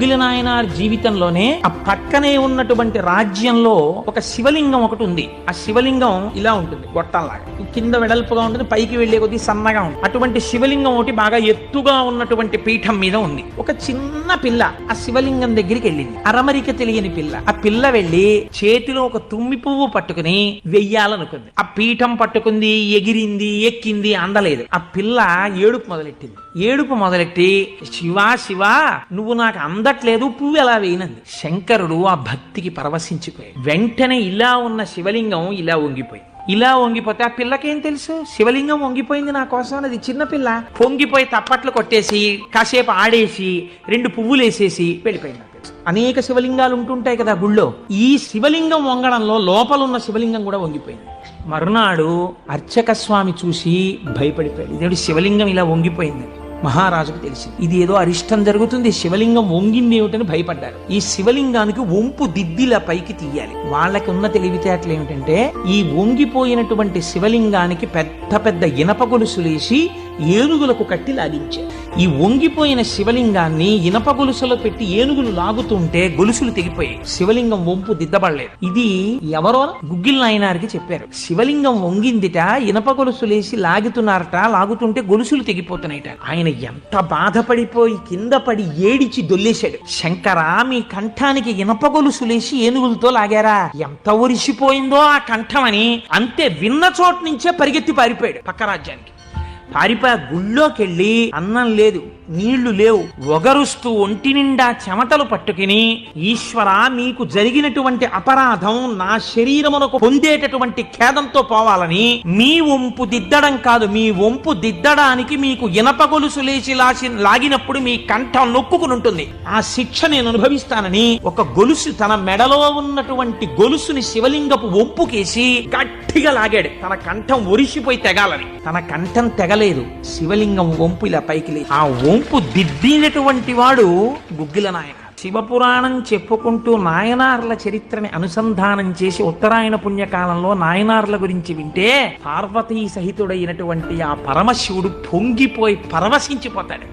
గుగ్గిల నాయనార్ జీవితంలోనే ఆ పక్కనే ఉన్నటువంటి రాజ్యంలో ఒక శివలింగం ఒకటి ఉంది. ఆ శివలింగం ఇలా ఉంటుంది, గొట్టంలాగా కింద వెడల్పుగా ఉంటుంది, పైకి వెళ్లే కొద్దీ సన్నగా ఉంటుంది. అటువంటి శివలింగం ఒకటి బాగా ఎత్తుగా ఉన్నటువంటి పీఠం మీద ఉంది. ఒక చిన్న పిల్ల ఆ శివలింగం దగ్గరికి వెళ్ళింది, అరమరిక తెలియని పిల్ల. ఆ పిల్ల వెళ్లి చేతిలో ఒక తుమ్మి పువ్వు పట్టుకుని వెయ్యాలనుకుంది. ఆ పీఠం పట్టుకుంది, ఎగిరింది, ఎక్కింది, అందలేదు. ఆ పిల్ల ఏడుపు మొదలెట్టింది. ఏడుపు మొదలెట్టి శివా శివా నువ్వు నాకు అందట్లేదు, పువ్వు ఎలా వేయనంది. శంకరుడు ఆ భక్తికి పరవశించిపోయాడు. వెంటనే ఇలా ఉన్న శివలింగం ఇలా వంగిపోయింది. ఇలా వంగిపోతే ఆ పిల్లకేం తెలుసు, శివలింగం వంగిపోయింది నా కోసం. అది చిన్నపిల్ల పొంగిపోయి తప్పట్లు కొట్టేసి కాసేపు ఆడేసి 2 పువ్వులు వేసేసి వెళ్ళిపోయింది. అనేక శివలింగాలు ఉంటుంటాయి కదా గుళ్ళో. ఈ శివలింగం వంగడంలో లోపల ఉన్న శివలింగం కూడా వంగిపోయింది. మరునాడు అర్చక స్వామి చూసి భయపడిపోయాడు. ఇదేంటి శివలింగం ఇలా వంగిపోయింది. మహారాజుకు తెలిసింది ఇది ఏదో అరిష్టం జరుగుతుంది, శివలింగం వంగింది ఏమిటని భయపడ్డారు. ఈ శివలింగానికి వంపు దిద్దిలా పైకి తీయాలి. వాళ్ళకి ఉన్న తెలివితేటలు ఏమిటంటే ఈ వంగిపోయినటువంటి శివలింగానికి పెద్ద పెద్ద ఇనప గొలుసులేసి ఏనుగులకు కట్టి లాగించారు. ఈ వంగిపోయిన శివలింగాన్ని ఇనప గొలుసులో పెట్టి ఏనుగులు లాగుతుంటే గొలుసులు తెగిపోయాయి. శివలింగం వంపు దిద్దబడలేదు. ఇది ఎవరో గుగ్గిల నాయనారికి చెప్పారు. శివలింగం వంగిందిట, ఇనప గొలుసులేసి లాగుతున్నారట, లాగుతుంటే గొలుసులు తెగిపోతున్నాయిట. ఆయన ఎంత బాధపడిపోయి కింద పడి ఏడిచి దొల్లేశాడు. శంకరా, మీ కంఠానికి ఇనప గొలుసులేసి ఏనుగులతో లాగారా, ఎంత ఒరిసిపోయిందో ఆ కంఠం అని. అంతే, విన్న చోటు నుంచే పరిగెత్తి పారిపోయాడు పక్క రాజ్యానికి. పారిపోయి గుళ్ళోకెళ్ళి అన్నం లేదు, నీళ్లు లేవు, ఒగరుస్తూ ఒంటి నిండా చెమటలు పట్టుకుని, ఈశ్వరా నీకు జరిగినటువంటి అపరాధం నా శరీరమునకు పొందేటటువంటి ఖేదంతో పోవాలని మీ వంపు దిద్దడం కాదు, మీ వంపు దిద్దడానికి మీకు ఇనప గొలుసు లేచి లాగినప్పుడు మీ కంఠం నొక్కుకుని ఉంటుంది, ఆ శిక్ష నేను అనుభవిస్తానని ఒక గొలుసు, తన మెడలో ఉన్నటువంటి గొలుసుని శివలింగపు వంపుకేసి గట్టిగా లాగాడు. తన కంఠం ఒరిసిపోయి తెగాలని. తన కంఠం తెగలేదు, శివలింగం వంపు ఇలా పైకి లేదు. ఆ వంపు దిద్దినటువంటి వాడు గుగ్గిల నాయనార్. శివపురాణం చెప్పుకుంటూ నాయనార్ల చరిత్రని అనుసంధానం చేసి ఉత్తరాయణ పుణ్యకాలంలో నాయనార్ల గురించి వింటే పార్వతీ సహితుడైనటువంటి ఆ పరమశివుడు పొంగిపోయి పరవశించిపోతాడు.